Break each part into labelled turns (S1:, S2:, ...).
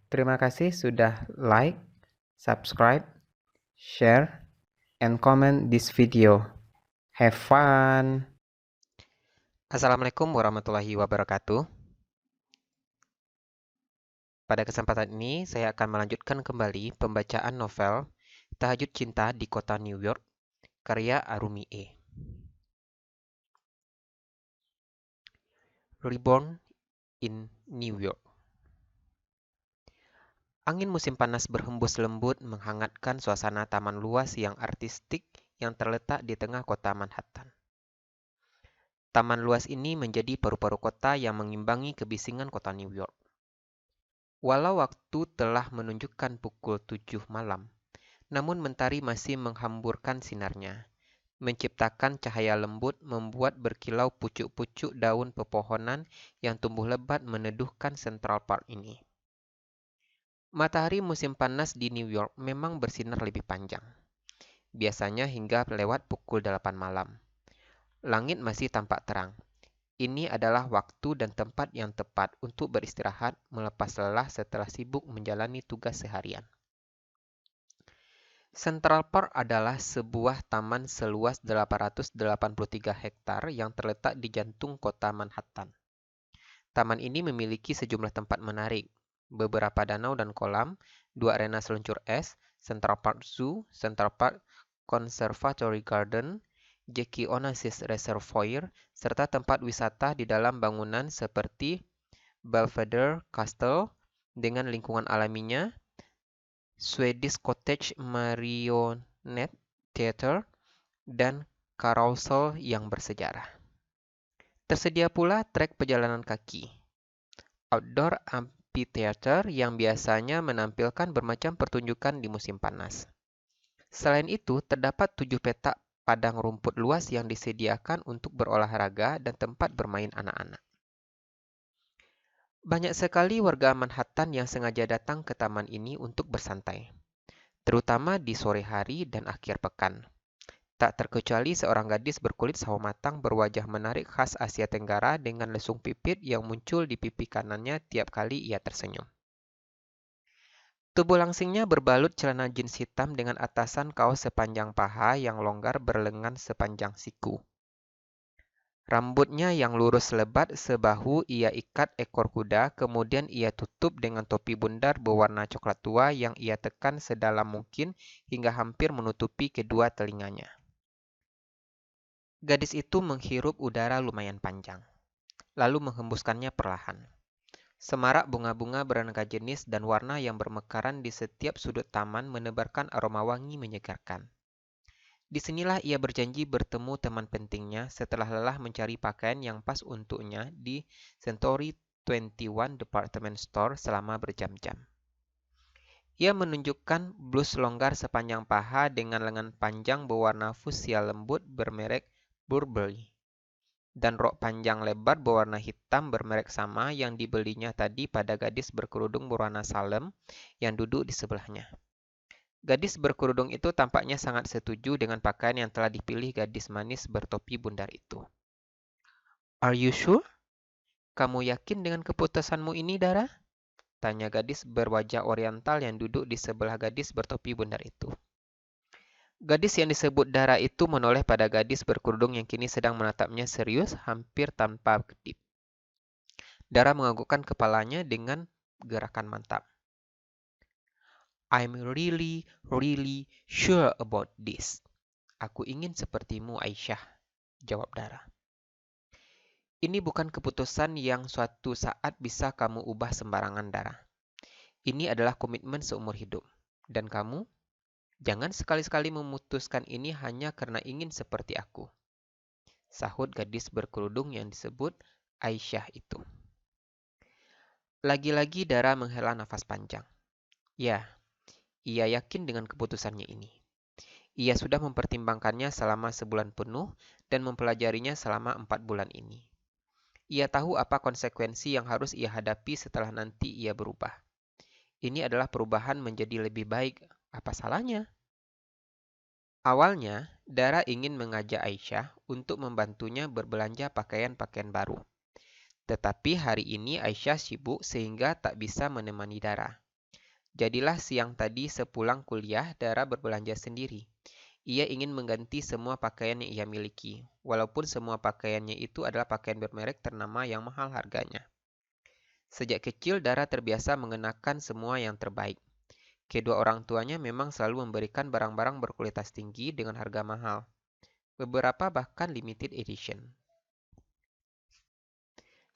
S1: Terima kasih sudah like, subscribe, share, and comment this video. Have fun!
S2: Assalamualaikum warahmatullahi wabarakatuh. Pada kesempatan ini, saya akan melanjutkan kembali pembacaan novel Tahajud Cinta di Kota New York, karya Arumi E. Reborn in New York. Angin musim panas berhembus lembut menghangatkan suasana taman luas yang artistik yang terletak di tengah kota Manhattan. Taman luas ini menjadi paru-paru kota yang mengimbangi kebisingan kota New York. Walau waktu telah menunjukkan pukul 7 malam, namun mentari masih menghamburkan sinarnya, menciptakan cahaya lembut, membuat berkilau pucuk-pucuk daun pepohonan yang tumbuh lebat meneduhkan Central Park ini. Matahari musim panas di New York memang bersinar lebih panjang, biasanya hingga lewat pukul 8 malam. Langit masih tampak terang. Ini adalah waktu dan tempat yang tepat untuk beristirahat melepas lelah setelah sibuk menjalani tugas seharian. Central Park adalah sebuah taman seluas 883 hektar yang terletak di jantung kota Manhattan. Taman ini memiliki sejumlah tempat menarik, beberapa danau dan kolam, 2 arena seluncur es, Central Park Zoo, Central Park Conservatory Garden, Jackie Onassis Reservoir, serta tempat wisata di dalam bangunan seperti Belvedere Castle dengan lingkungan alaminya, Swedish Cottage Marionette Theater, dan carousel yang bersejarah. Tersedia pula trek pejalan kaki, outdoor amphitheater yang biasanya menampilkan bermacam pertunjukan di musim panas. Selain itu, terdapat 7 petak padang rumput luas yang disediakan untuk berolahraga dan tempat bermain anak-anak. Banyak sekali warga Manhattan yang sengaja datang ke taman ini untuk bersantai, terutama di sore hari dan akhir pekan. Tak terkecuali seorang gadis berkulit sawo matang berwajah menarik khas Asia Tenggara dengan lesung pipit yang muncul di pipi kanannya tiap kali ia tersenyum. Tubuh langsingnya berbalut celana jeans hitam dengan atasan kaos sepanjang paha yang longgar berlengan sepanjang siku. Rambutnya yang lurus lebat sebahu ia ikat ekor kuda, kemudian ia tutup dengan topi bundar berwarna coklat tua yang ia tekan sedalam mungkin hingga hampir menutupi kedua telinganya. Gadis itu menghirup udara lumayan panjang, lalu menghembuskannya perlahan. Semarak bunga-bunga beraneka jenis dan warna yang bermekaran di setiap sudut taman menebarkan aroma wangi menyegarkan. Disinilah ia berjanji bertemu teman pentingnya setelah lelah mencari pakaian yang pas untuknya di Century 21 Department Store selama berjam-jam. Ia menunjukkan blus longgar sepanjang paha dengan lengan panjang berwarna fuchsia lembut bermerek Burberry, dan rok panjang lebar berwarna hitam bermerek sama yang dibelinya tadi pada gadis berkerudung berwarna salem yang duduk di sebelahnya. Gadis berkerudung itu tampaknya sangat setuju dengan pakaian yang telah dipilih gadis manis bertopi bundar itu. "Are you sure? Kamu yakin dengan keputusanmu ini, Dara?" tanya gadis berwajah oriental yang duduk di sebelah gadis bertopi bundar itu. Gadis yang disebut Dara itu menoleh pada gadis berkerudung yang kini sedang menatapnya serius, hampir tanpa kedip. Dara menganggukkan kepalanya dengan gerakan mantap. "I'm really, really sure about this. Aku ingin sepertimu, Aisyah," jawab Dara. "Ini bukan keputusan yang suatu saat bisa kamu ubah sembarangan, Dara. Ini adalah komitmen seumur hidup. Dan kamu? Jangan sekali-sekali memutuskan ini hanya karena ingin seperti aku," sahut gadis berkerudung yang disebut Aisyah itu. Lagi-lagi Dara menghela nafas panjang. Ya, ia yakin dengan keputusannya ini. Ia sudah mempertimbangkannya selama sebulan penuh dan mempelajarinya selama 4 bulan ini. Ia tahu apa konsekuensi yang harus ia hadapi setelah nanti ia berubah. Ini adalah perubahan menjadi lebih baik. Apa salahnya? Awalnya, Dara ingin mengajak Aisyah untuk membantunya berbelanja pakaian-pakaian baru. Tetapi hari ini Aisyah sibuk sehingga tak bisa menemani Dara. Jadilah siang tadi sepulang kuliah, Dara berbelanja sendiri. Ia ingin mengganti semua pakaian yang ia miliki, walaupun semua pakaiannya itu adalah pakaian bermerek ternama yang mahal harganya. Sejak kecil, Dara terbiasa mengenakan semua yang terbaik. Kedua orang tuanya memang selalu memberikan barang-barang berkualitas tinggi dengan harga mahal. Beberapa bahkan limited edition.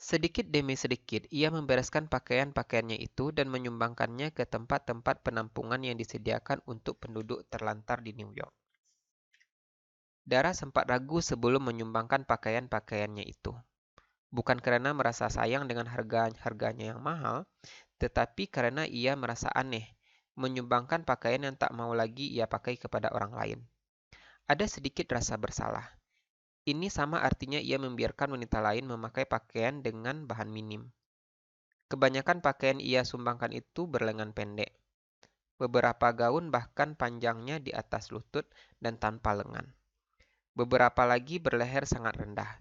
S2: Sedikit demi sedikit, ia membereskan pakaian-pakaiannya itu dan menyumbangkannya ke tempat-tempat penampungan yang disediakan untuk penduduk terlantar di New York. Dara sempat ragu sebelum menyumbangkan pakaian-pakaiannya itu. Bukan karena merasa sayang dengan harganya yang mahal, tetapi karena ia merasa aneh menyumbangkan pakaian yang tak mau lagi ia pakai kepada orang lain. Ada sedikit rasa bersalah. Ini sama artinya ia membiarkan wanita lain memakai pakaian dengan bahan minim. Kebanyakan pakaian ia sumbangkan itu berlengan pendek. Beberapa gaun bahkan panjangnya di atas lutut dan tanpa lengan. Beberapa lagi berleher sangat rendah.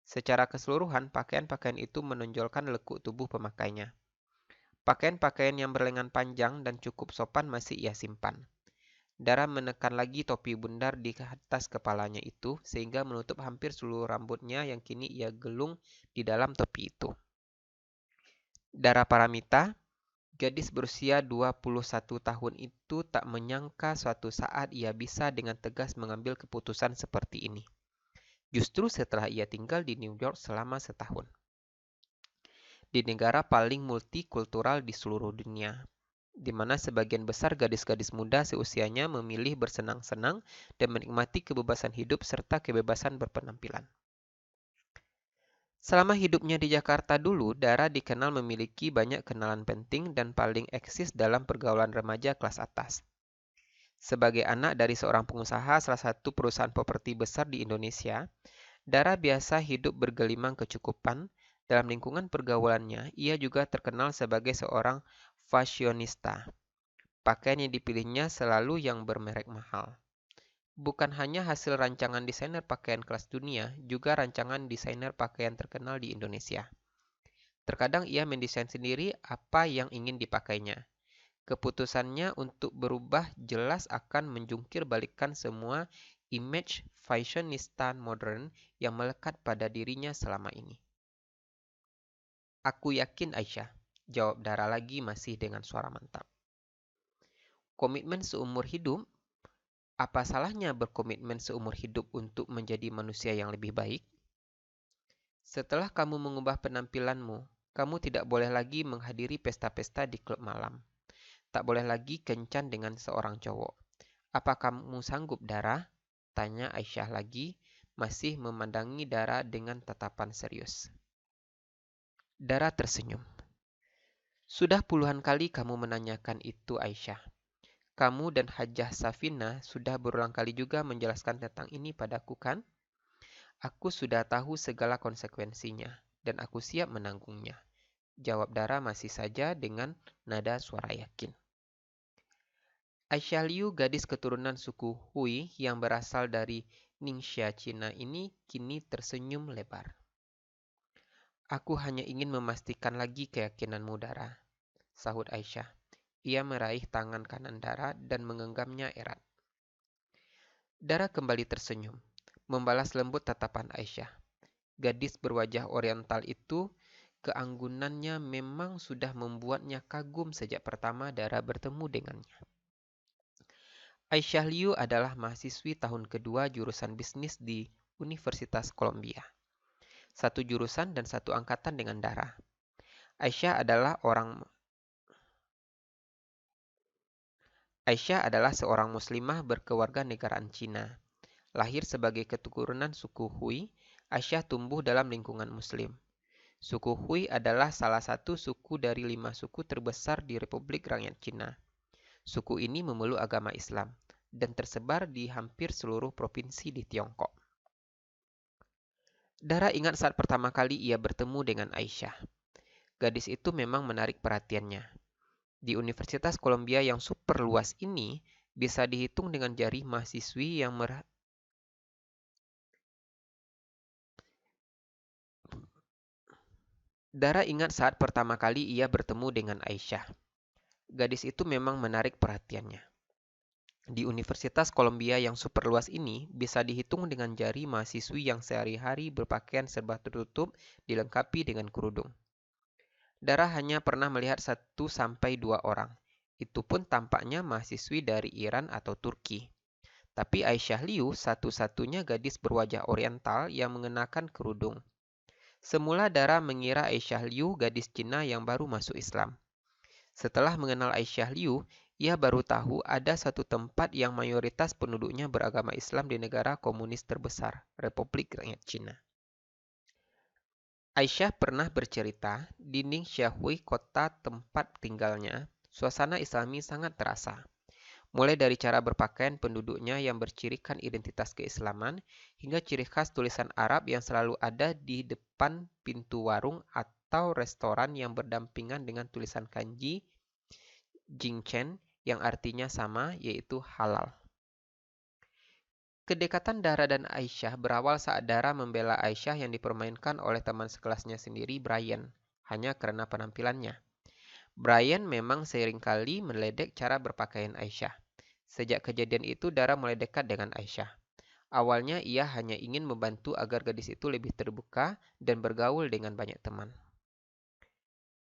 S2: Secara keseluruhan, pakaian-pakaian itu menonjolkan lekuk tubuh pemakainya. Pakaian-pakaian yang berlengan panjang dan cukup sopan masih ia simpan. Dara menekan lagi topi bundar di atas kepalanya itu sehingga menutup hampir seluruh rambutnya yang kini ia gelung di dalam topi itu. Dara Paramita, gadis berusia 21 tahun itu tak menyangka suatu saat ia bisa dengan tegas mengambil keputusan seperti ini. Justru setelah ia tinggal di New York selama setahun. Di negara paling multikultural di seluruh dunia, di mana sebagian besar gadis-gadis muda seusianya memilih bersenang-senang dan menikmati kebebasan hidup serta kebebasan berpenampilan. Selama hidupnya di Jakarta dulu, Dara dikenal memiliki banyak kenalan penting dan paling eksis dalam pergaulan remaja kelas atas. Sebagai anak dari seorang pengusaha salah satu perusahaan properti besar di Indonesia, Dara biasa hidup bergelimang kecukupan. Dalam lingkungan pergaulannya, ia juga terkenal sebagai seorang fashionista. Pakaian yang dipilihnya selalu yang bermerek mahal. Bukan hanya hasil rancangan desainer pakaian kelas dunia, juga rancangan desainer pakaian terkenal di Indonesia. Terkadang ia mendesain sendiri apa yang ingin dipakainya. Keputusannya untuk berubah jelas akan menjungkir balikan semua image fashionista modern yang melekat pada dirinya selama ini. Aku yakin Aisyah, jawab Dara lagi masih dengan suara mantap. Komitmen seumur hidup? Apa salahnya berkomitmen seumur hidup untuk menjadi manusia yang lebih baik? Setelah kamu mengubah penampilanmu, kamu tidak boleh lagi menghadiri pesta-pesta di klub malam. Tak boleh lagi kencan dengan seorang cowok. Apa kamu sanggup, Dara? Tanya Aisyah lagi, masih memandangi Dara dengan tatapan serius. Dara tersenyum. Sudah puluhan kali kamu menanyakan itu, Aisyah. Kamu dan Hajjah Safina sudah berulang kali juga menjelaskan tentang ini padaku, kan? Aku sudah tahu segala konsekuensinya, dan aku siap menanggungnya. Jawab Dara masih saja dengan nada suara yakin. Aisyah Liu, gadis keturunan suku Hui yang berasal dari Ningxia, Cina ini kini tersenyum lebar. Aku hanya ingin memastikan lagi keyakinanmu, Dara, sahut Aisyah. Ia meraih tangan kanan Dara dan menggenggamnya erat. Dara kembali tersenyum, membalas lembut tatapan Aisyah. Gadis berwajah oriental itu, keanggunannya memang sudah membuatnya kagum sejak pertama Dara bertemu dengannya. Aisyah Liu adalah mahasiswi tahun kedua jurusan bisnis di Universitas Columbia. Satu jurusan dan satu angkatan dengan Dara. Aisyah adalah seorang muslimah berkeluarga negaraan Cina. Lahir sebagai keturunan suku Hui, Aisyah tumbuh dalam lingkungan muslim. Suku Hui adalah salah satu suku dari 5 suku terbesar di Republik Rakyat Cina. Suku ini memeluk agama Islam dan tersebar di hampir seluruh provinsi di Tiongkok. Dara ingat saat pertama kali ia bertemu dengan Aisyah. Gadis itu memang menarik perhatiannya. Di Universitas Columbia yang super luas ini, bisa dihitung dengan jari mahasiswi yang Dara ingat saat pertama kali ia bertemu dengan Aisyah. gadis itu memang menarik perhatiannya. Di Universitas Columbia yang super luas ini, bisa dihitung dengan jari mahasiswi yang sehari-hari berpakaian serba tertutup dilengkapi dengan kerudung. Dara hanya pernah melihat 1 sampai 2 orang. Itu pun tampaknya mahasiswi dari Iran atau Turki. Tapi Aisyah Liu satu-satunya gadis berwajah oriental yang mengenakan kerudung. Semula Dara mengira Aisyah Liu gadis Cina yang baru masuk Islam. Setelah mengenal Aisyah Liu, ia baru tahu ada satu tempat yang mayoritas penduduknya beragama Islam di negara komunis terbesar, Republik Rakyat Cina. Aisyah pernah bercerita, di Ningxia-hui, kota tempat tinggalnya, suasana Islami sangat terasa. Mulai dari cara berpakaian penduduknya yang bercirikan identitas keislaman, hingga ciri khas tulisan Arab yang selalu ada di depan pintu warung atau restoran yang berdampingan dengan tulisan kanji Jingchen yang artinya sama, yaitu halal. Kedekatan Dara dan Aisyah berawal saat Dara membela Aisyah yang dipermainkan oleh teman sekelasnya sendiri, Brian, hanya karena penampilannya. Brian memang seringkali meledek cara berpakaian Aisyah. Sejak kejadian itu, Dara mulai dekat dengan Aisyah. Awalnya ia hanya ingin membantu agar gadis itu lebih terbuka dan bergaul dengan banyak teman.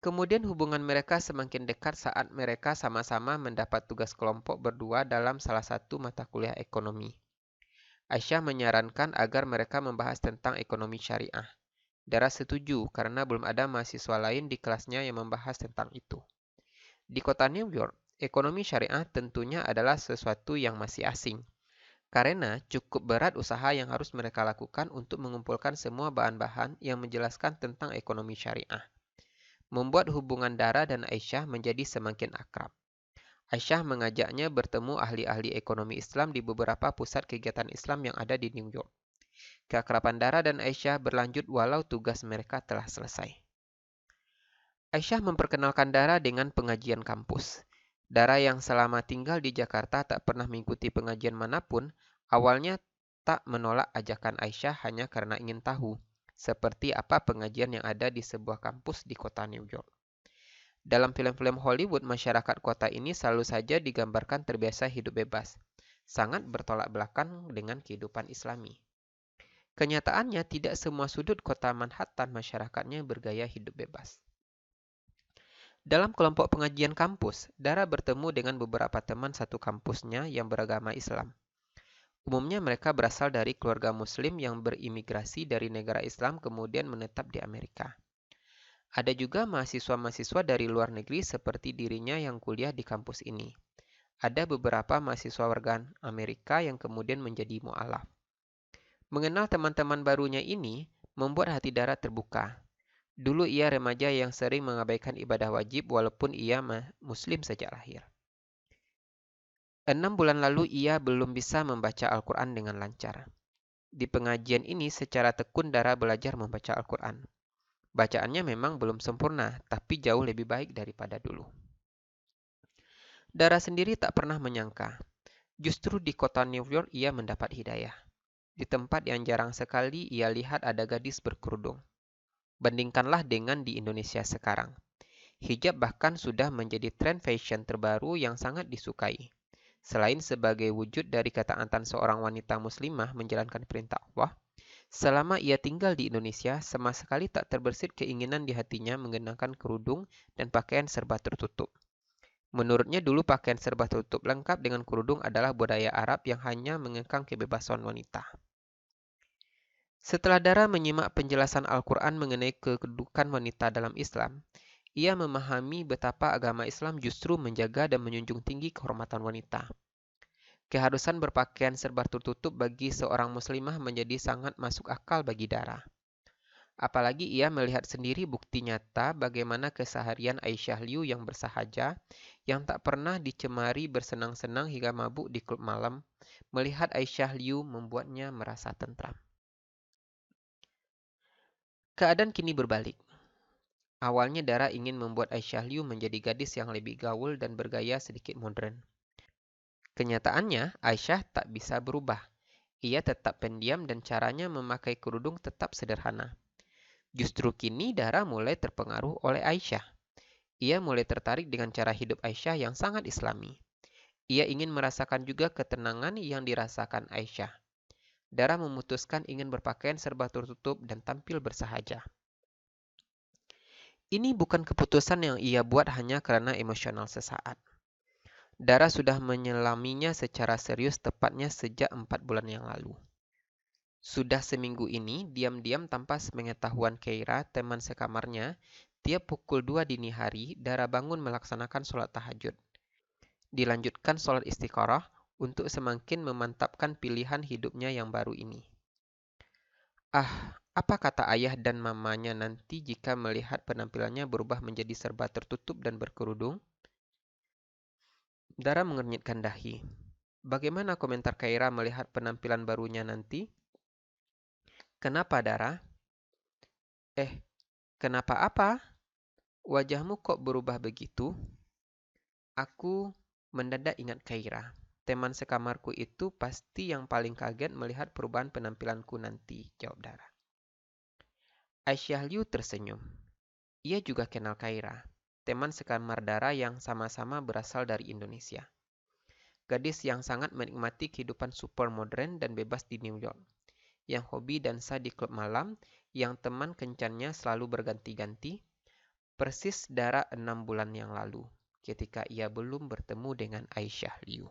S2: Kemudian hubungan mereka semakin dekat saat mereka sama-sama mendapat tugas kelompok berdua dalam salah satu mata kuliah ekonomi. Aisyah menyarankan agar mereka membahas tentang ekonomi syariah. Dara setuju karena belum ada mahasiswa lain di kelasnya yang membahas tentang itu. Di kota New York, ekonomi syariah tentunya adalah sesuatu yang masih asing. Karena cukup berat usaha yang harus mereka lakukan untuk mengumpulkan semua bahan-bahan yang menjelaskan tentang ekonomi syariah. Membuat hubungan Dara dan Aisyah menjadi semakin akrab. Aisyah mengajaknya bertemu ahli-ahli ekonomi Islam di beberapa pusat kegiatan Islam yang ada di New York. Keakraban Dara dan Aisyah berlanjut walau tugas mereka telah selesai. Aisyah memperkenalkan Dara dengan pengajian kampus. Dara yang selama tinggal di Jakarta tak pernah mengikuti pengajian manapun, awalnya tak menolak ajakan Aisyah hanya karena ingin tahu seperti apa pengajian yang ada di sebuah kampus di kota New York. Dalam film-film Hollywood, masyarakat kota ini selalu saja digambarkan terbiasa hidup bebas, sangat bertolak belakang dengan kehidupan Islami. Kenyataannya, tidak semua sudut kota Manhattan masyarakatnya bergaya hidup bebas. Dalam kelompok pengajian kampus, Dara bertemu dengan beberapa teman satu kampusnya yang beragama Islam. Umumnya mereka berasal dari keluarga Muslim yang berimigrasi dari negara Islam kemudian menetap di Amerika. Ada juga mahasiswa-mahasiswa dari luar negeri seperti dirinya yang kuliah di kampus ini. Ada beberapa mahasiswa warga Amerika yang kemudian menjadi mu'alaf. Mengenal teman-teman barunya ini membuat hati Dara terbuka. Dulu ia remaja yang sering mengabaikan ibadah wajib walaupun ia Muslim sejak lahir. 6 bulan lalu ia belum bisa membaca Al-Quran dengan lancar. Di pengajian ini secara tekun Dara belajar membaca Al-Quran. Bacaannya memang belum sempurna, tapi jauh lebih baik daripada dulu. Dara sendiri tak pernah menyangka, justru di kota New York ia mendapat hidayah. Di tempat yang jarang sekali ia lihat ada gadis berkerudung. Bandingkanlah dengan di Indonesia sekarang. Hijab bahkan sudah menjadi tren fashion terbaru yang sangat disukai. Selain sebagai wujud dari ketaatan seorang wanita muslimah menjalankan perintah Allah, selama ia tinggal di Indonesia, sama sekali tak terbersit keinginan di hatinya mengenakan kerudung dan pakaian serba tertutup. Menurutnya dulu pakaian serba tertutup lengkap dengan kerudung adalah budaya Arab yang hanya mengekang kebebasan wanita. Setelah Dara menyimak penjelasan Al-Quran mengenai kedudukan wanita dalam Islam, ia memahami betapa agama Islam justru menjaga dan menjunjung tinggi kehormatan wanita. Keharusan berpakaian serba tertutup bagi seorang muslimah menjadi sangat masuk akal bagi Dara. Apalagi ia melihat sendiri bukti nyata bagaimana keseharian Aisyah Liu yang bersahaja, yang tak pernah dicemari bersenang-senang hingga mabuk di klub malam, melihat Aisyah Liu membuatnya merasa tentram. Keadaan kini berbalik. Awalnya Dara ingin membuat Aisyah Liu menjadi gadis yang lebih gaul dan bergaya sedikit modern. Kenyataannya, Aisyah tak bisa berubah. Ia tetap pendiam dan caranya memakai kerudung tetap sederhana. Justru kini Dara mulai terpengaruh oleh Aisyah. Ia mulai tertarik dengan cara hidup Aisyah yang sangat islami. Ia ingin merasakan juga ketenangan yang dirasakan Aisyah. Dara memutuskan ingin berpakaian serba tertutup dan tampil bersahaja. Ini bukan keputusan yang ia buat hanya karena emosional sesaat. Dara sudah menyelaminya secara serius tepatnya sejak 4 bulan yang lalu. Sudah seminggu ini, diam-diam tanpa sepengetahuan Keira, teman sekamarnya, tiap pukul 2 dini hari, Dara bangun melaksanakan sholat tahajud. Dilanjutkan sholat istikharah untuk semakin memantapkan pilihan hidupnya yang baru ini. Apa kata ayah dan mamanya nanti jika melihat penampilannya berubah menjadi serba tertutup dan berkerudung? Dara mengernyitkan dahi. Bagaimana komentar Keira melihat penampilan barunya nanti? Kenapa, Dara? Kenapa apa? Wajahmu kok berubah begitu? Aku mendadak ingat Keira. Teman sekamarku itu pasti yang paling kaget melihat perubahan penampilanku nanti, jawab Dara. Aisyah Liu tersenyum. Ia juga kenal Keira, teman sekamar Dara yang sama-sama berasal dari Indonesia. Gadis yang sangat menikmati kehidupan super modern dan bebas di New York, yang hobi dansa di klub malam, yang teman kencannya selalu berganti-ganti, persis Dara 6 bulan yang lalu, ketika ia belum bertemu dengan Aisyah Liu.